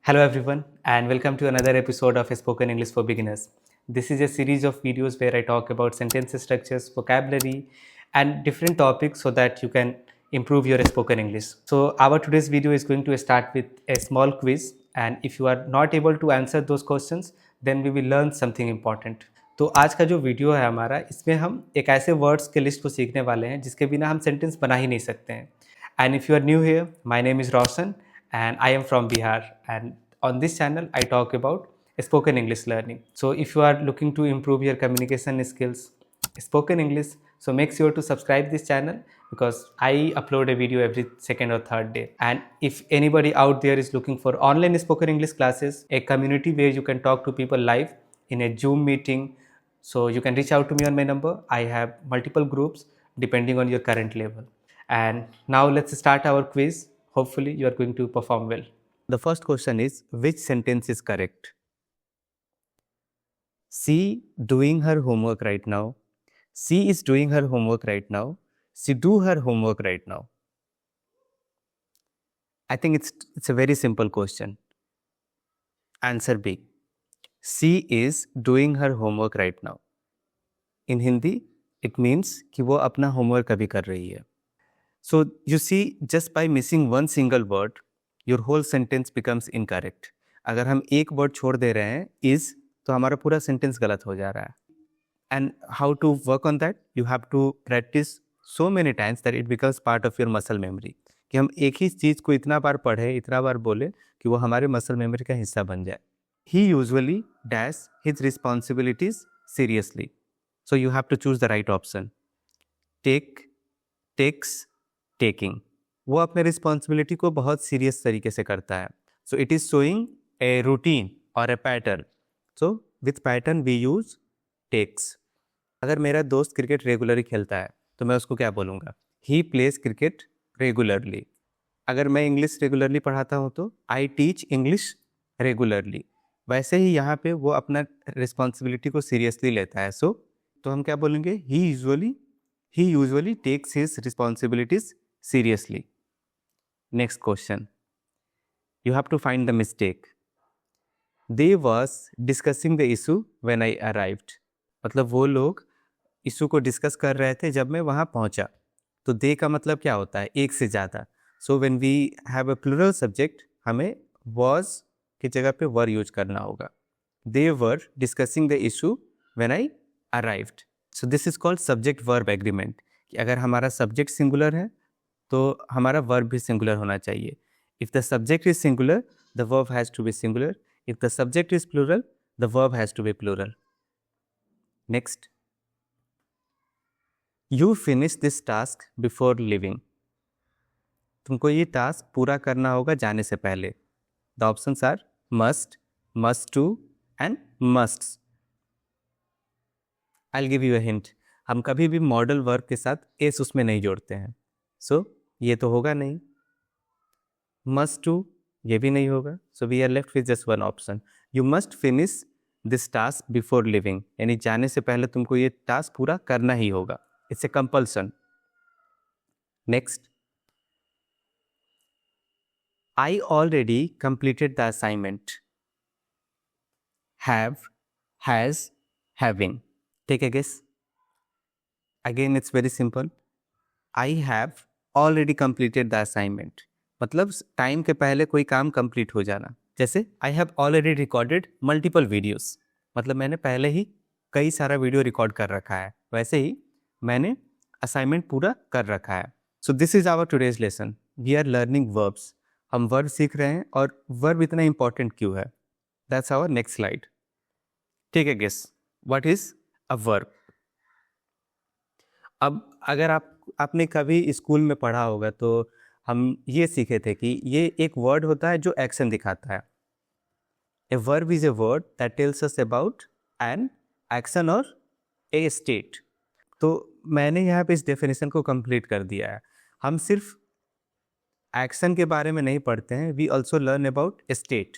Hello, everyone, and welcome to another episode of Spoken English for Beginners. This is a series of videos where I talk about sentence structures, vocabulary, and different topics so that you can improve your spoken English. So, our today's video is going to start with a small quiz, and if you are not able to answer those questions, then we will learn something important. तो आज का जो video है हमारा, इसमें हम एक ऐसे वर्ड्स के लिस्ट को सीखने वाले हैं जिसके बिना हम सेंटेंस बना ही नहीं सकते हैं. And if you are new here, my name is Roshan and I am from Bihar. And on this channel, I talk about spoken English learning. So if you are looking to improve your communication skills, spoken English, so make sure to subscribe this channel because I upload a video every second or third day. And if anybody out there is looking for online spoken English classes, a community where you can talk to people live in a Zoom meeting, so you can reach out to me on my number. I have multiple groups depending on your current level. And now let's start our quiz. Hopefully you are going to perform well. The first question is, which sentence is correct? She doing her homework right now. She is doing her homework right now. She do her homework right now. I think it's a very simple question. Answer B. She is doing her homework right now. In Hindi, it means कि वो अपना homework अभी कर रही है. So you see, just by missing one single word, your whole sentence becomes incorrect. अगर हम एक word छोड़ दे रहे हैं is, तो हमारा पूरा sentence गलत हो जा रहा है. And how to work on that? You have to practice so many times that it becomes part of your muscle memory. कि हम एक ही चीज़ को इतना बार पढ़े, इतना बार बोले कि वो हमारे muscle memory का हिस्सा बन जाए. He usually does his responsibilities seriously. So you have to choose the right option. Take, takes, taking. वो अपने रिस्पॉन्सिबिलिटी को बहुत सीरियस तरीके से करता है. So it is showing a routine और a pattern. So with pattern we use takes. अगर मेरा दोस्त क्रिकेट रेगुलरली खेलता है तो मैं उसको क्या बोलूँगा? He plays cricket regularly. अगर मैं इंग्लिश रेगुलरली पढ़ाता हूँ तो आई टीच इंग्लिश रेगुलरली. वैसे ही यहाँ पे वो अपना रिस्पॉन्सिबिलिटी को सीरियसली लेता है. सो तो हम क्या बोलेंगे? He usually takes his responsibilities seriously. Next question. You have to find the mistake. They was discussing the issue when I arrived. मतलब वो लोग इशू को डिस्कस कर रहे थे जब मैं वहाँ पहुँचा. तो they का मतलब क्या होता है? एक से ज़्यादा. So when we have a plural subject, हमें was की जगह पे were यूज करना होगा. They were discussing the issue when I arrived. So this is called subject verb agreement. कि अगर हमारा सब्जेक्ट सिंगुलर है तो हमारा वर्ब भी सिंगुलर होना चाहिए. If the subject is singular, the verb has to be singular. If the subject is plural, the verb has to be plural. Next. You finish this task before leaving. तुमको ये task पूरा करना होगा जाने से पहले. The options are must, must to and musts. I will give you a hint. हम कभी भी मॉडल वर्ब के साथ एस उसमें नहीं जोड़ते हैं. सो ये तो होगा नहीं. मस्ट टू, ये भी नहीं होगा. So we are left with just one option. You must finish this task before leaving. यानी जाने से पहले तुमको ये टास्क पूरा करना ही होगा. It's a compulsion. Next. I already completed the assignment. Have, has, having. Take a guess. Again it's very simple. I have already completed the assignment मतलब टाइम के पहले कोई काम कंप्लीट हो जाना. जैसे I have already recorded multiple videos, मतलब मैंने पहले ही कई सारा वीडियो रिकॉर्ड कर रखा है. वैसे ही मैंने असाइनमेंट पूरा कर रखा है. So this is our today's lesson. We are learning verbs. हम वर्ब सीख रहे हैं और वर्ब इतना इंपॉर्टेंट क्यों है? That's our next slide. Take a guess. What is a verb? अब अगर आपने कभी स्कूल में पढ़ा होगा तो हम ये सीखे थे कि ये एक वर्ड होता है जो एक्शन दिखाता है. A verb is a word that tells us about an action और ए स्टेट. तो मैंने यहाँ पे इस डेफिनेशन को कंप्लीट कर दिया है. हम सिर्फ एक्शन के बारे में नहीं पढ़ते हैं, we also learn about state.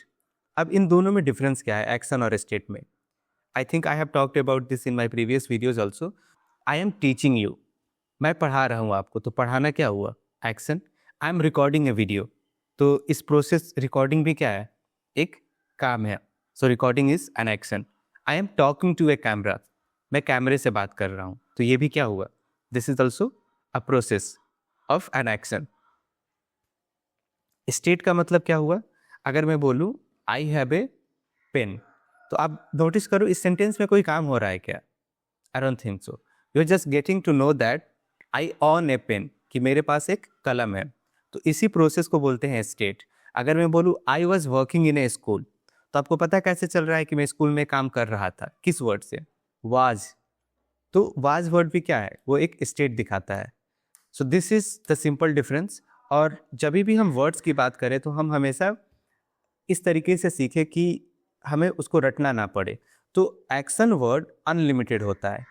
अब इन दोनों में डिफरेंस क्या है, एक्शन और स्टेट में? I think I have talked about this in my previous videos also. I am teaching you. मैं पढ़ा रहा हूँ आपको, तो पढ़ाना क्या हुआ? Action. I M recording A video, तो इस प्रोसेस रिकॉर्डिंग भी क्या है? एक काम है. So recording is an action. I am talking to a camera. मैं कैमरे से बात कर रहा हूँ, तो ये भी क्या हुआ? This is also a process of an action. State का मतलब क्या हुआ? अगर मैं बोलूँ आई हैव ए पेन, तो आप नोटिस करो इस सेंटेंस में कोई काम हो रहा है क्या? I don't think so. You are just getting to know that I own a pen, कि मेरे पास एक कलम है. तो इसी प्रोसेस को बोलते हैं स्टेट. अगर मैं बोलूँ I was working in A school, तो आपको पता कैसे चल रहा है कि मैं स्कूल में काम कर रहा था? किस वर्ड से? वाज. तो वाज वर्ड भी क्या है? वो एक स्टेट दिखाता है. So this is the simple difference. और जब भी हम वर्ड्स की बात करें तो हम हमेशा इस तरीके से सीखें कि हमें उसको रटना ना पड़े. तो एक्शन वर्ड अनलिमिटेड होता है,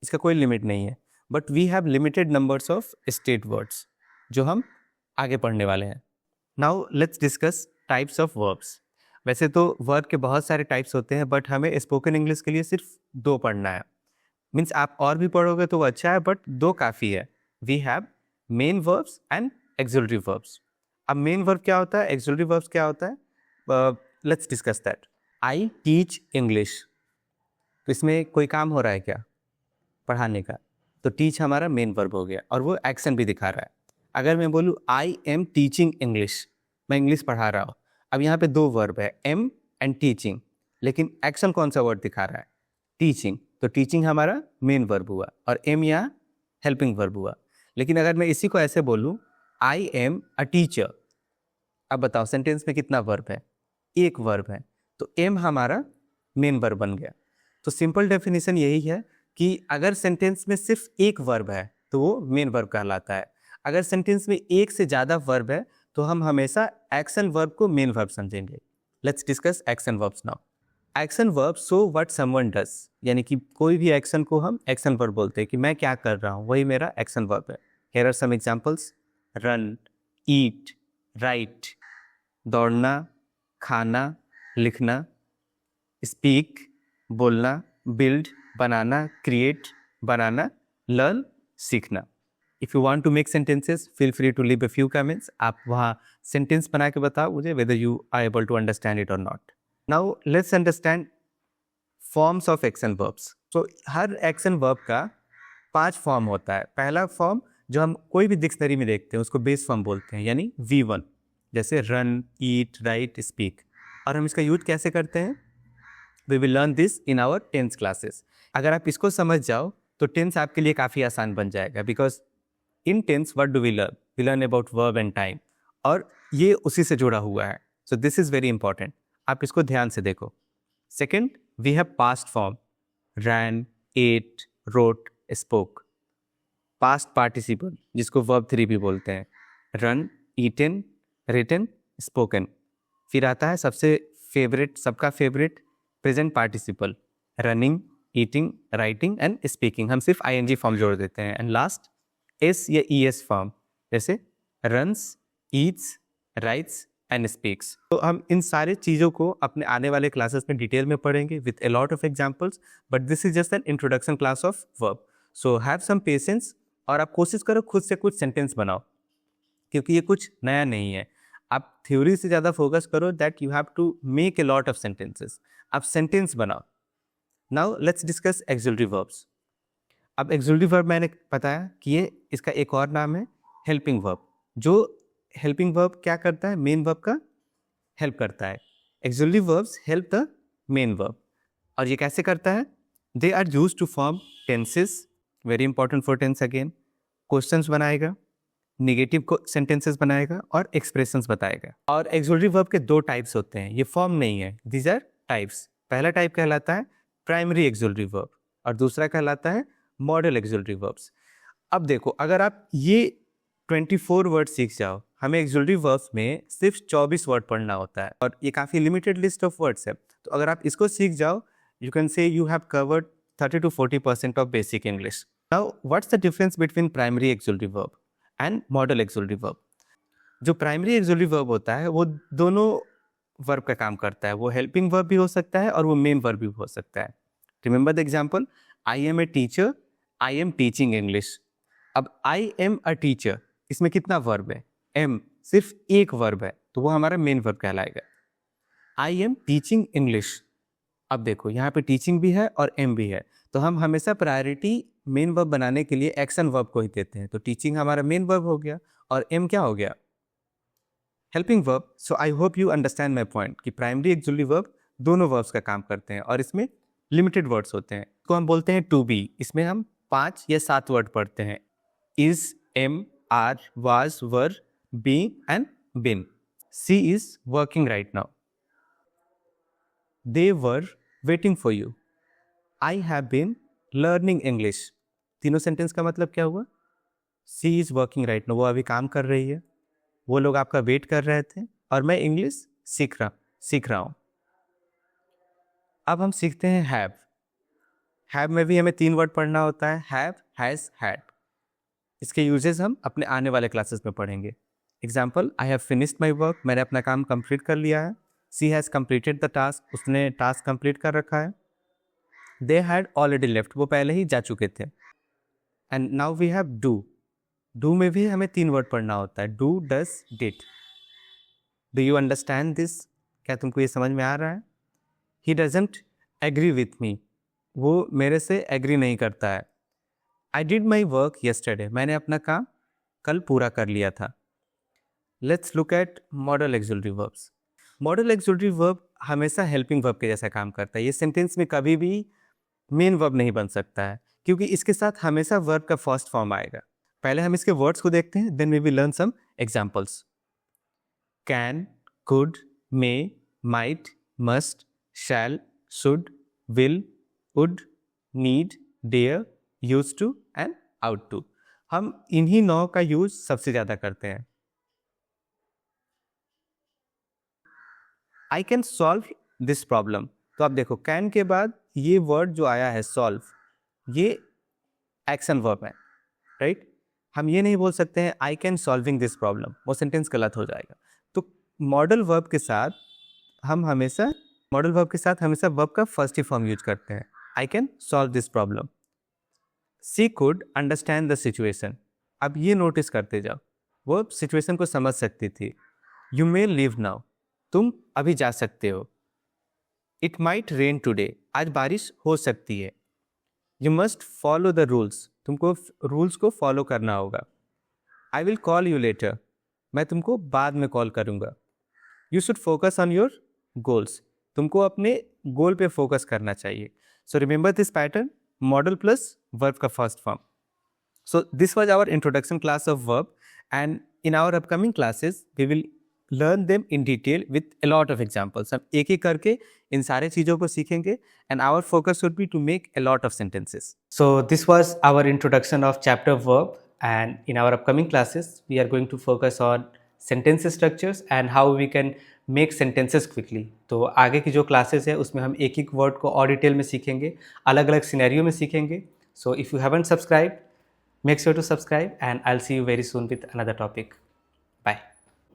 इसका कोई लिमिट नहीं है. But we have limited numbers of state words जो हम आगे पढ़ने वाले हैं. Now let's discuss types of verbs. वैसे तो वर्ब के बहुत सारे टाइप्स होते हैं, बट हमें स्पोकन इंग्लिश के लिए सिर्फ 2 पढ़ना है. मीन्स आप और भी पढ़ोगे तो वो अच्छा है, बट 2 काफ़ी है. We have main verbs and auxiliary verbs. अब मेन वर्ब क्या होता है, एक्सिलरी वर्ब्स क्या होता है? Let's discuss that. I teach English, तो इसमें कोई काम हो रहा है क्या? पढ़ाने का. तो टीच हमारा मेन वर्ब हो गया और वो एक्शन भी दिखा रहा है. अगर मैं बोलूँ आई एम टीचिंग इंग्लिश, मैं इंग्लिश पढ़ा रहा हूँ. अब यहाँ पे 2 वर्ब है, एम एंड टीचिंग, लेकिन एक्शन कौन सा वर्ड दिखा रहा है? टीचिंग. तो टीचिंग हमारा मेन वर्ब हुआ और एम यहाँ हेल्पिंग वर्ब हुआ. लेकिन अगर मैं इसी को ऐसे बोलूँ आई एम अ टीचर, अब बताओ सेंटेंस में कितना वर्ब है? एक वर्ब है. तो एम हमारा मेन वर्ब बन गया. तो सिंपल डेफिनेशन यही है कि अगर सेंटेंस में सिर्फ एक वर्ब है तो वो मेन वर्ब कहलाता है. अगर सेंटेंस में एक से ज़्यादा वर्ब है तो हम हमेशा एक्शन वर्ब को मेन वर्ब समझेंगे. Let's discuss action verbs now. Action verb show what someone does, यानी कि कोई भी एक्शन को हम एक्शन वर्ब बोलते हैं कि मैं क्या कर रहा हूँ, वही मेरा एक्शन वर्ब है. Here are some examples. Run, eat, write, दौड़ना, खाना, लिखना, स्पीक, बोलना, बिल्ड, बनाना, क्रिएट, बनाना, लर्न, सीखना. If you want to make sentences feel free to leave a few comments. आप वहाँ सेंटेंस बना के बताओ मुझे whether you are able to understand it और not. Now let's understand forms of action verbs. तो हर एक्शन वर्ब का 5 फॉर्म होता है. पहला फॉर्म जो हम कोई भी डिक्शनरी में देखते हैं उसको बेस फॉर्म बोलते हैं, यानी V1, जैसे रन, ईट, राइट, स्पीक. और हम इसका यूज कैसे करते हैं? We will learn this in our tense classes. अगर आप इसको समझ जाओ तो टेंस आपके लिए काफ़ी आसान बन जाएगा. Because in tense what do we learn? We learn about verb and time, और ये उसी से जुड़ा हुआ है. So this is very important. आप इसको ध्यान से देखो. Second, we have past form. Ran, ate, wrote, spoke. Past participle जिसको वर्ब 3 भी बोलते हैं. Run, eaten, written, spoken. फिर आता है सबसे फेवरेट, सबका favourite, present participle. Running, eating, writing and speaking. हम सिर्फ आईएनजी फॉर्म जोड़ देते हैं. एंड लास्ट एस या ईएस फॉर्म, जैसे runs, Yeats, rights and speaks. तो हम इन सारे चीज़ों को अपने आने वाले क्लासेस में डिटेल में पढ़ेंगे with a lot of examples. But this is just an introduction class of verb. So have some patience और आप कोशिश करो खुद से कुछ सेंटेंस बनाओ, क्योंकि ये कुछ नया नहीं है. आप थ्योरी से ज़्यादा फोकस करो that you have to make a lot of sentences. आप सेंटेंस बनाओ. Now let's discuss auxiliary verbs. अब एक्सिलरी वर्ब मैंने बताया कि ये इसका एक और नाम है हेल्पिंग वर्ब. जो हेल्पिंग वर्ब क्या करता है? मेन वर्ब का हेल्प करता है. Auxiliary verbs help the main verb. और ये कैसे करता है? They are used to form tenses, very important for tense again. Questions बनाएगा, निगेटिव सेंटेंसेस बनाएगा और एक्सप्रेशंस बताएगा. और एक्सिलरी वर्ब के 2 टाइप्स होते हैं. ये फॉर्म नहीं है, दीज आर टाइप्स. पहला टाइप कहलाता है प्राइमरी एक्सिलरी वर्ब और दूसरा कहलाता है मॉडल एक्सिलरी वर्ब्स. अब देखो, अगर आप ये 24 वर्ड सीख जाओ, हमें एक्सिलरी वर्ब्स में सिर्फ 24 वर्ड पढ़ना होता है और ये काफ़ी लिमिटेड लिस्ट ऑफ वर्ड्स है. तो अगर आप इसको सीख जाओ, you can say you have covered 30 to 40% of basic English. Now what's the difference between primary axillary verb and model axillary verb? जो प्राइमरी एक्सिलरी वर्ब होता है वो दोनों वर्ब का काम करता है. वो हेल्पिंग वर्ब भी हो सकता है और वो मेन वर्ब भी हो सकता है. Remember the example, I am a teacher, I am teaching English. अब आई एम अ टीचर, इसमें कितना वर्ब है? एम, सिर्फ एक वर्ब है, तो वो हमारा मेन वर्ब कहलाएगा. आई एम टीचिंग इंग्लिश। अब देखो यहाँ पे टीचिंग भी है और एम भी है, तो हम हमेशा प्रायोरिटी मेन वर्ब बनाने के लिए एक्शन वर्ब को ही देते हैं। तो टीचिंग हमारा मेन वर्ब हो गया और एम क्या हो गया, helping verb. So I hope you understand my point कि प्राइमरी एक्सुलरी वर्ब दोनों वर्ब्स का काम करते हैं और इसमें लिमिटेड वर्ड्स होते हैं। तो हम बोलते हैं टू बी, इसमें हम 5 या 7 वर्ड पढ़ते हैं, is, am, are, was, were, be and been. She is working right now, they were waiting for you, I have been learning English। तीनों सेंटेंस का मतलब क्या हुआ, सी इज वर्किंग राइट नाउ, वो अभी काम कर रही है, वो लोग आपका वेट कर रहे थे और मैं इंग्लिश सीख रहा हूँ। अब हम सीखते हैं हैव। हैव में भी हमें 3 वर्ड पढ़ना होता है, हैव, हैज, हैड। इसके यूजेस हम अपने आने वाले क्लासेस में पढ़ेंगे। Example, I have finished my work, मैंने अपना काम कंप्लीट कर लिया है। सी हैज़ कंप्लीटेड द टास्क, उसने टास्क कंप्लीट कर रखा है। दे हैड ऑलरेडी लेफ्ट, वो पहले ही जा चुके थे। And now we have do. Do में भी हमें 3 वर्ड पढ़ना होता है, do, does, did. Do you understand this, क्या तुमको ये समझ में आ रहा है? He doesn't agree with me, वो मेरे से एग्री नहीं करता है। I did my work yesterday, मैंने अपना काम कल पूरा कर लिया था। Let's look at modal auxiliary verbs. Modal auxiliary verb हमेशा हेल्पिंग वर्ब के जैसा काम करता है। ये सेंटेंस में कभी भी मेन वर्ब नहीं बन सकता है, क्योंकि इसके साथ हमेशा वर्ब का फर्स्ट फॉर्म आएगा। पहले हम इसके वर्ड्स को देखते हैं, then we will learn some examples. Can, could, may, might, must, shall, should, will, would, need, dare, use to and ought to. हम इन्हीं 9 का यूज सबसे ज़्यादा करते हैं। I can solve this problem, तो आप देखो कैन के बाद ये वर्ड जो आया है सॉल्व, ये एक्शन वर्ब है, राइट? हम ये नहीं बोल सकते हैं I can solving this problem, वो सेंटेंस गलत हो जाएगा। तो मॉडल वर्ब के साथ हम हमेशा वर्ब का फर्स्ट ही फॉर्म यूज करते हैं, I can solve this problem. She could understand the situation, अब ये नोटिस करते जाओ, वो सिचुएशन को समझ सकती थी। यू मे लीव नाउ, तुम अभी जा सकते हो। इट माइट रेन टूडे, आज बारिश हो सकती है। You must follow the rules, तुमको रूल्स को फॉलो करना होगा। I will call you later, मैं तुमको बाद में कॉल करूँगा। You should focus on your goals, तुमको अपने गोल पे फोकस करना चाहिए। So remember this pattern, modal plus verb का first form. So this was our introduction class of verb, and in our upcoming classes we will learn them in detail with a lot of examples. हम एक एक करके इन सारे चीज़ों को सीखेंगे, and our focus would be to make a lot of sentences. So this was our introduction of chapter verb, and in our upcoming classes we are going to focus on sentence structures and how we can make sentences quickly. तो आगे की जो classes है उसमें हम एक एक word को और डिटेल में सीखेंगे, अलग अलग सिनेरियो में सीखेंगे. So if you haven't subscribed, make sure to subscribe, and I'll see you very soon with another topic. Bye.